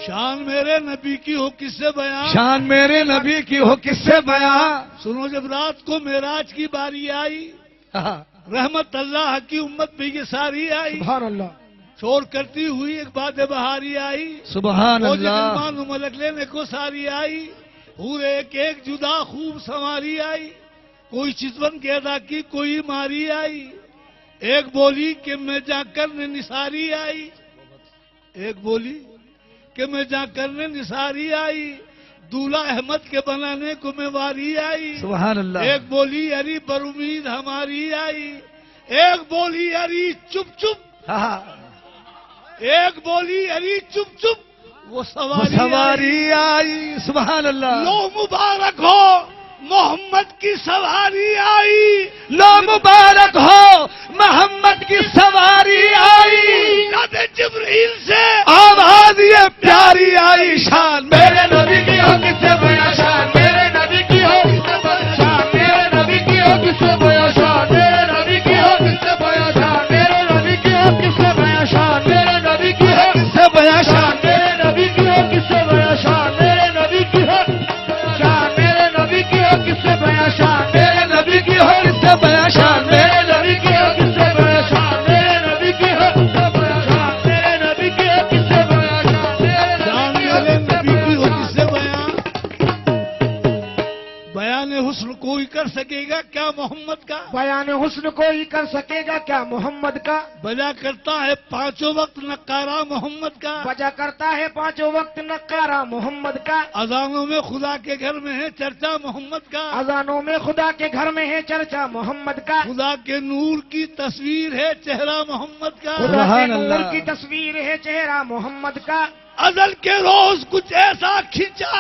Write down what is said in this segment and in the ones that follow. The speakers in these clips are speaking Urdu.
شان میرے نبی کی ہو کس سے بیان، شان میرے نبی کی ہو کس سے بیان. سنو جب رات کو معراج کی باری آئی، رحمت اللہ کی امت پہ یہ ساری آئی، سبحان اللہ شور کرتی ہوئی ایک باد بہاری آئی، سبحان وہ اللہ. جلمان و ملک لینے کو ساری آئی، حور ایک ایک جدا خوب سواری آئی، کوئی چتون کے ادا کی کوئی ماری آئی، ایک بولی کہ میں جا کر نے نثاری آئی، ایک بولی کہ میں جا کر نے نثاری آئی، دولہا احمد کے بنانے کو میں واری آئی، سبحان اللہ. ایک بولی اری پر امید ہماری آئی، ایک بولی اری چپ چپ، ایک بولی اری چپ چپ، وہ سواری سواری آئی. سبحان اللہ. لو مبارک ہو محمد کی سواری آئی، لو مبارک ہو محمد کی سواری آئی. یاد جبریل سے آواز یہ پیاری آئی. شان میرے نبی کی ہو کس سے بیان. شان میرے نبی کی ہو کس سے بیان. شان میرے نبی کی ہو کس سے بیان. شان میرے نبی کی ہو کس سے بیان. شان میرے نبی کی ہو کس سے بیان. شان میرے نبی کی ہو کس سے بیان. شان میرے نبی کی ہو کس سے بیان. شان میرے نبی کی ہو، شان میرے نبی کی ہو کس سے بیان. شان میرے نبی کی ہو کس سے بیان. شان میرے نبی کی ہو کس سے بیان. شان میرے نبی کی ہو کس سے بیان. شان میرے نبی کی ہو کس سے بیان. شان میرے نبی کی ہو کس سے بیان. بیان حسن کوئی کر سکے گا کیا محمد کا، بیان حسن کوئی کر سکے گا کیا محمد کا. بجا کرتا ہے پانچوں وقت نقارہ محمد کا، بجا کرتا ہے پانچوں وقت نقارہ محمد کا. اذانوں میں خدا کے گھر میں ہے چرچا محمد کا، اذانوں میں خدا کے گھر میں ہے چرچا محمد کا. خدا کے نور کی تصویر ہے چہرہ محمد کا، خدا کے نور کی تصویر ہے چہرہ محمد کا. ازل کے روز کچھ ایسا کھینچا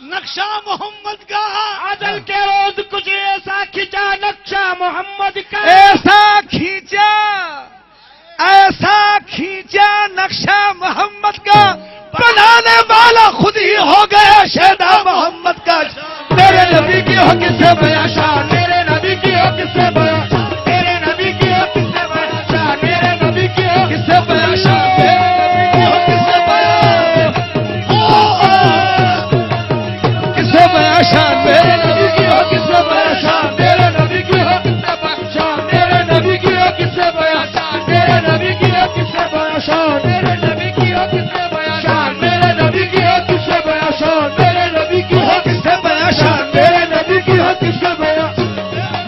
نقشہ محمد کا، ازل کے روز کچھ ایسا کھینچا نقشہ محمد کا. ایسا کھینچا، ایسا کھینچا نقشہ محمد کا، بنانے والا خود ہی ہو گیا شہدا محمد کا. میرے نبی کی ہو کس سے بیان. شان میرے نبی کی ہو کس سے بیان. میرے نبی کی ہو کس سے بیان. شان میرے نبی کی ہو کس سے بیان. شان میرے نبی کی ہو کس سے بیان. کس سے بیان. شان میرے نبی کی ہو کس سے بیان. شان میرے نبی کی ہو کس سے بیان. شان میرے نبی کی ہو کس سے بیان. شان میرے نبی کی ہو کس سے بیان. شان میرے نبی کی ہو کس سے بیان. شان میرے نبی کی ہو کس سے بیان. شان میرے نبی کی ہو کس سے بیان. شان میرے نبی کی ہو کس سے بیان.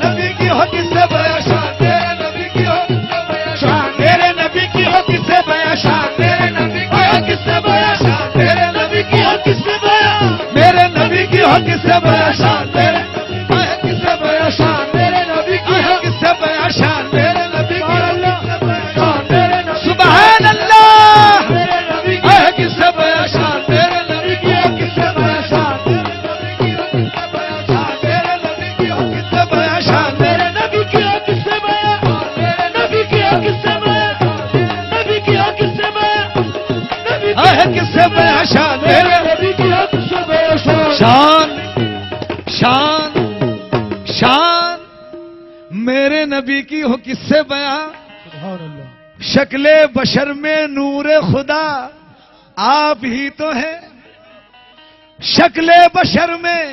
نبی کی ہو کس سے بیان. شان میرے نبی کی ہو کس سے بیان. شان میرے نبی کی ہو کس سے بیان. شان میرے نبی کی ہو کس سے بیان. شان میرے نبی کی ہو کس سے بیان. میرے نبی کی ہو کس سے بیان. شان میرے نبی کی ہو کس سے بیان. شان میرے نبی کی ہو کس سے بیان. شان میرے نبی کی ہو کس سے بیان. شان میرے نبی سبحان اللہ. میرے نبی کی ہو کس سے بیان. شان میرے نبی کی ہو کس سے بیان. شان میرے نبی کی ہو کس سے بیان. شان میرے نبی کی ہو کس سے بیان. میرے نبی کی ہو کس سے بیان. نبی کی ہو کس سے بیان. نبی کی ہو کس سے بیان. شان میرے نبی کی ہو کس سے بیان. شان شان شان میرے نبی کی ہو کس سے بیان. سبحان اللہ. شکل بشر میں نور خدا آپ ہی تو ہیں. شکل بشر میں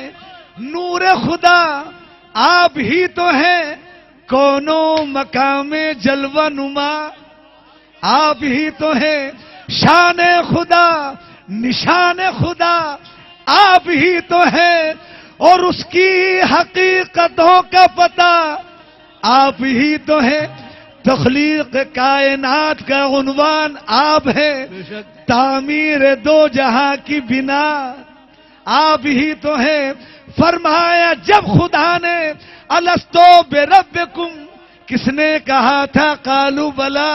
نور خدا آپ ہی تو ہیں. کونوں مقام جلوہ نما آپ ہی تو ہیں. شان خدا نشان خدا آپ ہی تو ہیں. اور اس کی حقیقتوں کا پتہ آپ ہی تو ہیں. تخلیق کائنات کا عنوان آپ ہیں. بے شک تعمیر دو جہاں کی بنا آپ ہی تو ہیں. فرمایا جب خدا نے الستو بربکم کس نے کہا تھا قالوا بلا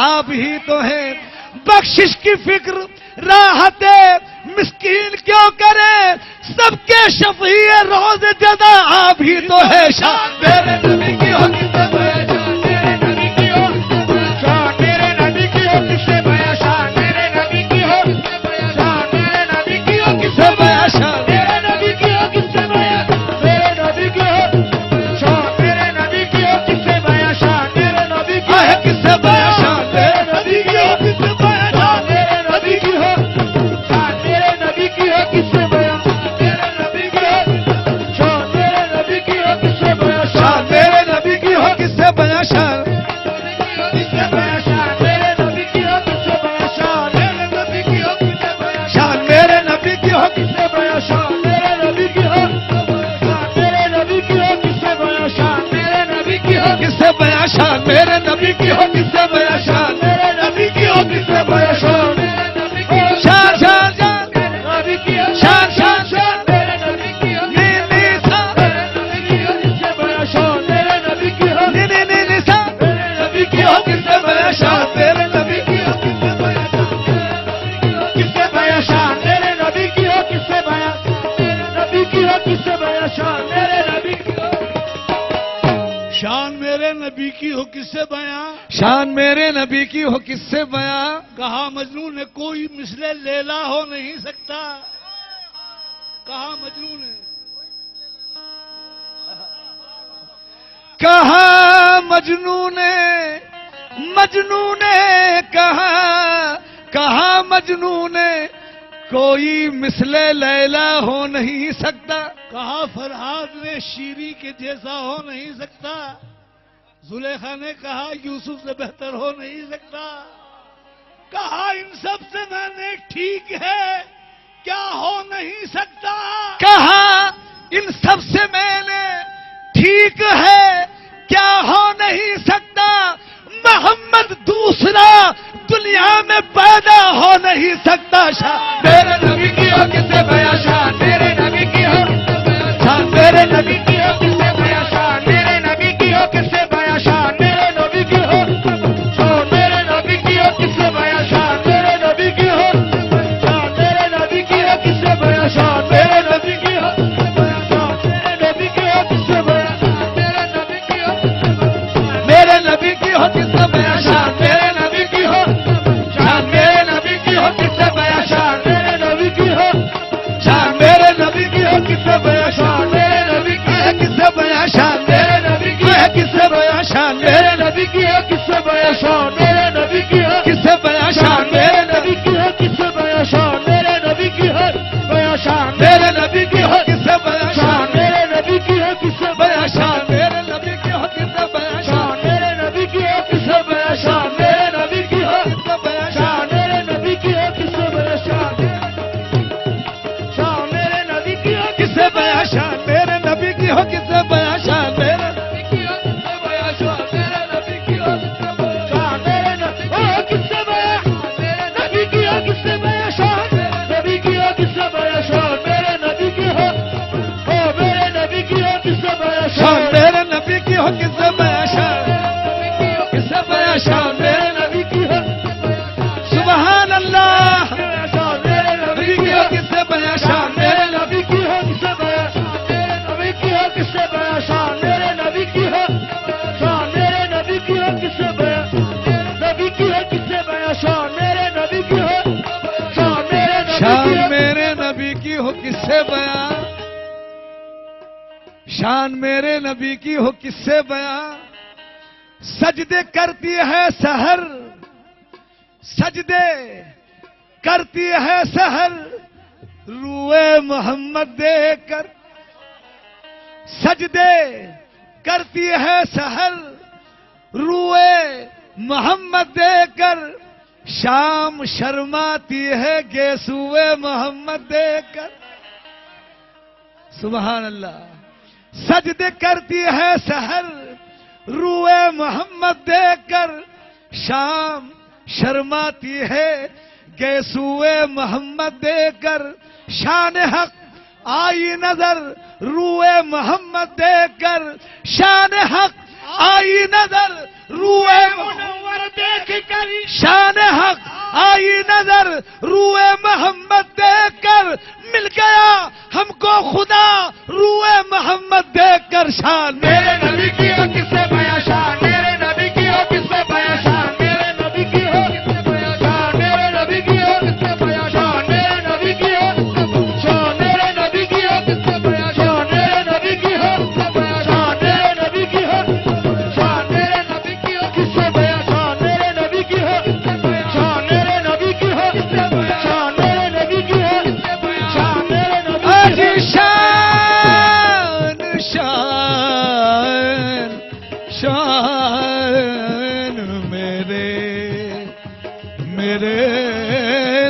آپ ہی تو ہیں. بخشش کی فکر راحت مسکین کیوں کرے سب کے شفیع روز جزا آپ ہی تو ہے. شان میرے نبی کی ہو کس سے بیان. شان میرے نبی کی ہو کس سے بیان. شان میرے نبی کی ہو کس سے بیان. شان میرے نبی کی ہو کس سے بیان. شان میرے نبی کی ہو کس سے بیان. میرے نبی کی ہو. شان میرے نبی کی ہو کس سے بیان. شان میرے نبی کی ہو کس سے بیان. شان میرے نبی کی ہو کس سے بیان. شان میرے نبی کی ہو. نبی کی ہو کس سے بیاں، شان میرے نبی کی ہو کس سے بیاں، کہا مجنوں نے کوئی مثل لیلا ہو نہیں سکتا، کہا مجنوں نے، کہا مجنوں نے، مجنوں نے کہا مجنوں نے کوئی مثل لیلا ہو نہیں سکتا، کہا فرحاد نے شیری کے جیسا ہو نہیں سکتا، زلیخا نے کہا یوسف سے بہتر ہو نہیں سکتا، کہا ان سب سے میں نے ٹھیک ہے کیا ہو نہیں سکتا، کہا ان سب سے میں نے ٹھیک ہے کیا ہو نہیں سکتا، محمد دوسرا دنیا میں پیدا ہو نہیں سکتا، شان میرے نبی کی ہو کس سے بیاں، شان میرے نبی کی ہو، شان میرے نبی کی ہو کس سے بیاں، شان میرے نبی کی ہو کس سے بیاں، شان میرے نبی کی ہو، شان میرے نبی کی ہو کس سے بیاں، شان میرے نبی کی ہو، شان میرے نبی کی ہو کس سے بیاں، شان میرے نبی کی ہو، شان میرے نبی کی ہو کس سے بیاں، میرے نبی کی ہو کس سے بیاں، شان میرے نبی کی ہو، شان میرے نبی کی ہو کس سے بیاں، شان میرے نبی کی ہو، شان میرے نبی کی ہو کس سے بیاں، شان میرے نبی کی ہے کس سے بیاں، شان میرے نبی کی ہے کس سے بیاں، شان میرے نبی کی ہے کس سے بیاں، شان میرے نبی کی ہے کس سے بیاں، شان میرے نبی کی ہے کس سے بیاں، شان میرے نبی کی ہے بیاں، شان میرے نبی کی ہے کس سے بیاں، شان میرے نبی کی ہے کس سے بیاں، شان میرے نبی کی ہے کس سے بیاں، شان میرے نبی کی ہے کس سے بیاں، شان میرے نبی کی ہے کس سے بیاں، شان میرے نبی کی ہے کس سے بیاں، شان میرے نبی کی ہے کس سے بیاں، شان میرے نبی کی ہو کس سے بیاں، شان میرے نبی کی ہو کس سے بیاں، شان میرے نبی کی ہو کس سے بیاں، شان میرے نبی کی ہو کس سے بیاں، میرے نبی کی ہو کس سے بیاں، شان نبی کی ہو کس سے بیاں، شان میرے نبی کی ہو، او میرے نبی کی ہو کس سے بیاں، شان میرے نبی کی ہو کس سے بیاں، شان کس سے بیاں، شان میرے نبی کی ہو، سبحان اللہ، شان میرے نبی کی ہو کس سے بیاں، شان میرے نبی کی ہو کس سے بیاں، میرے نبی کی ہو کس سے بیاں، شان میرے نبی کی ہو، شان میرے نبی کی ہو کس سے بیاں، نبی کی ہو کس سے بیاں، شان میرے نبی کی ہو، شان میرے نبی کی ہو کس سے بیاں، شان میرے نبی کی ہو کس سے بیاں، سجدے کرتی ہے سحر، سجدے کرتی ہے سحر روئے محمد دیکھ کر، سجدے کرتی ہے سحر روئے محمد دیکھ کر، شام شرماتی ہے گیسوئے محمد دیکھ کر، سبحان اللہ، سجدے کرتی ہے سحر روئے محمد دیکھ کر، شام شرماتی ہے گیسوئے محمد دیکھ کر، شان حق آئی نظر روئے محمد دیکھ کر، شان حق آئی نظر روئے منور دیکھ کر، شان حق آئی نظر روئے محمد دیکھ کر، مل گیا ہم کو خدا روئے محمد دیکھ کر، شان میرے نبی کی ہو کس سے بیاں، شان میرے نبی کی ہو کس سے بیاں، شان میرے نبی کی ہو کس سے بیاں، شان میرے نبی کی ہو کس سے بیاں، شان میرے نبی کی ہو، شان میرے نبی کی ہو کس سے بیاں، شان میرے نبی کی ہو، شان میرے نبی کی ہو، شان میرے نبی کی ہو کس سے بیاں، شان میرے نبی کی ہو، شان میرے نبی کی ہو، شان میرے نبی کی ہو، شان میرے نبی کی ہو، شان شان میرے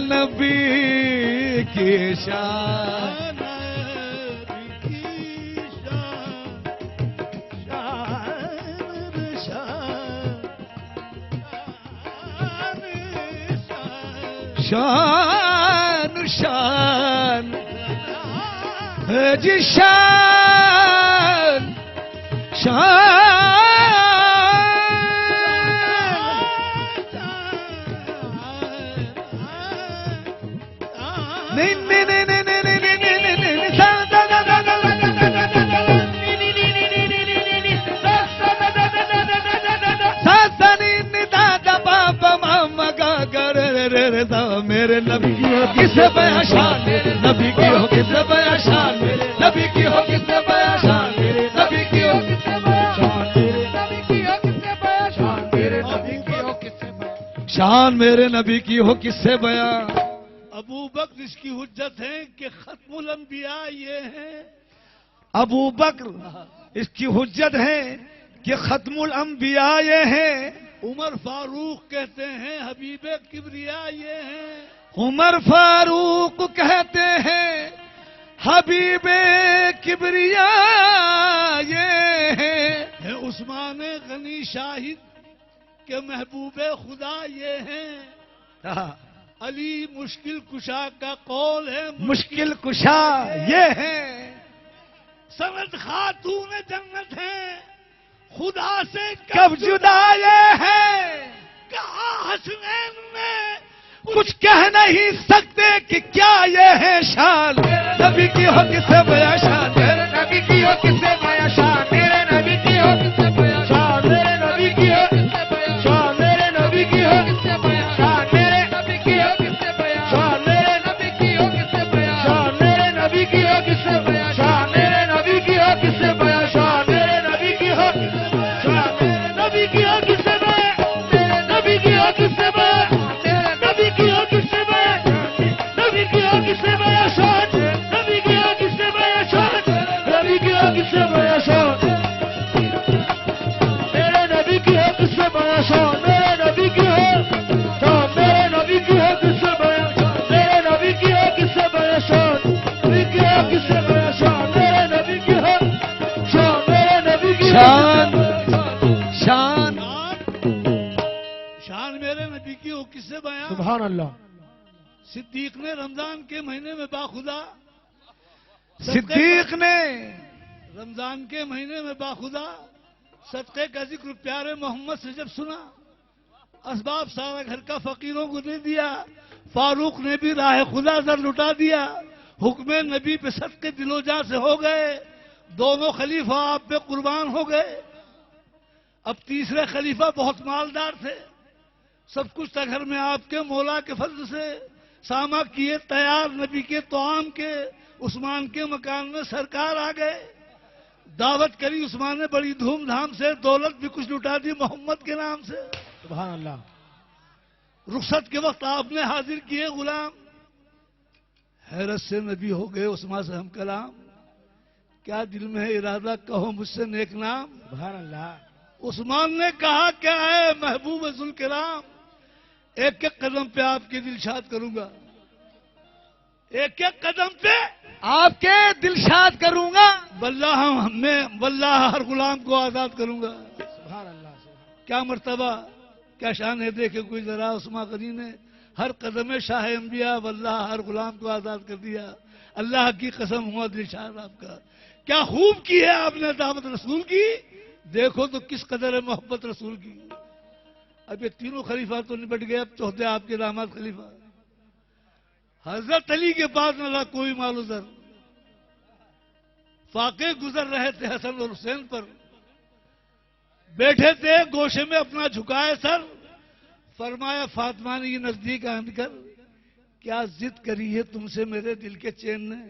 نبی کی شان، شان شان جی شان شان میرے نبی کی ہو کسے بیاں شان میرے نبی کی ہو کسے بیاں شان میرے نبی کی ہو کسے بیاں شان میرے نبی کی ہو کسے بیاں شان میرے نبی کی ہو کسے بیاں شان میرے نبی کی ہو کسے بیاں شان میرے نبی کی ہو کسے بیاں. ابو بکر اس کی حجت ہے کہ ختم الانبیاء یہ ہیں. ابو بکر اس کی حجت ہے کہ ختم الانبیاء یہ ہیں. عمر فاروق کہتے ہیں حبیب کبریا یہ ہیں. عمر فاروق کہتے ہیں حبیب کبریا یہ ہیں. عثمان غنی شاہد کہ محبوب خدا یہ ہیں. علی مشکل کشا کا قول ہے مشکل کشا یہ ہیں. سند خاتون جنت ہیں خدا سے کب جدا یہ ہے. کہا حسنین نے کچھ کہہ نہیں سکتے کہ کیا یہ ہے شان. نبی کی ہو کسے بیاں شان میرے نبی کی ہو کسے بیاں شان میرے نبی کی ہو کسے بیاں شان میرے نبی کی ہو کسے بیاں شان میرے نبی کی ہو کسے بیاں شان میرے نبی کی ہو کسے بیاں شان میرے نبی کی ہو کسے بیاں شان میرے نبی کی ہو کسے بیاں شان میرے نبی کی ہو کسے بیاں شان میرے نبی کی ہو شان میرے نبی کی ہو کسے بیاں میرے نبی کی ہو کسے بیاں میرے نبی کی ہو کسے بیاں نبی کی ہو کسے بیاں شان نبی کی ہو کسے بیاں شان نبی کی ہو کسے بیاں شان میرے نبی کی ہو کسے بیاں شان میرے نبی کی ہو شان میرے نبی کی ہو کسے بیاں شان میرے نبی کی ہو کسے بیاں شان نبی کی ہو کسے بیاں شان میرے نبی کی ہو شان میرے نبی کی شان شان شان میرے نبی کی ہو کسے بیاں. سبحان اللہ. صدیق نے رمضان کے مہینے میں باخدا صدیق نے رمضان کے مہینے میں باخدا صدقے کا ذکر پیارے محمد سے جب سنا اسباب سارا گھر کا فقیروں کو دے دیا. فاروق نے بھی راہ خدا زر لٹا دیا. حکم نبی پہ صدقے دل و جان سے ہو گئے. دونوں خلیفہ آپ پہ قربان ہو گئے. اب تیسرے خلیفہ بہت مالدار تھے. سب کچھ تھا گھر میں آپ کے مولا کے فضل سے. ساما کیے تیار نبی کے طعام کے. عثمان کے مکان میں سرکار آ گئے. دعوت کری عثمان نے بڑی دھوم دھام سے. دولت بھی کچھ لٹا دی محمد کے نام سے. سبحان اللہ. رخصت کے وقت آپ نے حاضر کیے غلام. حیرت سے نبی ہو گئے عثمان سے ہم کلام. کیا دل میں ہے ارادہ کہو مجھ سے نیک نام. سبحان اللہ. عثمان نے کہا کیا ہے محبوب ذوالکرام. ایک ایک قدم پہ آپ کے دل شاد کروں گا. ایک ایک قدم پہ آپ کے دل شاد کروں گا. واللہ ہر غلام کو آزاد کروں گا. سبحان اللہ. کیا مرتبہ کیا شان ہے دیکھے کوئی ذرا. عثمان غنی نے ہر قدم شاہ انبیاء واللہ ہر غلام کو آزاد کر دیا. اللہ کی قسم ہوا دل شاد آپ کا. کیا خوب کی ہے آپ نے دعوت رسول کی. دیکھو تو کس قدر ہے محبت رسول کی. اب یہ تینوں خلیفہ تو نپٹ گئے. اب چوتھے آپ کے داماد خلیفہ حضرت علی کے پاس نہ رہا کوئی مال و زر. فاقے گزر رہے تھے حسن اور حسین پر. بیٹھے تھے گوشے میں اپنا جھکائے سر. فرمایا فاطمہ نے یہ نزدیک آن کر کیا ضد کری ہے تم سے میرے دل کے چین نے.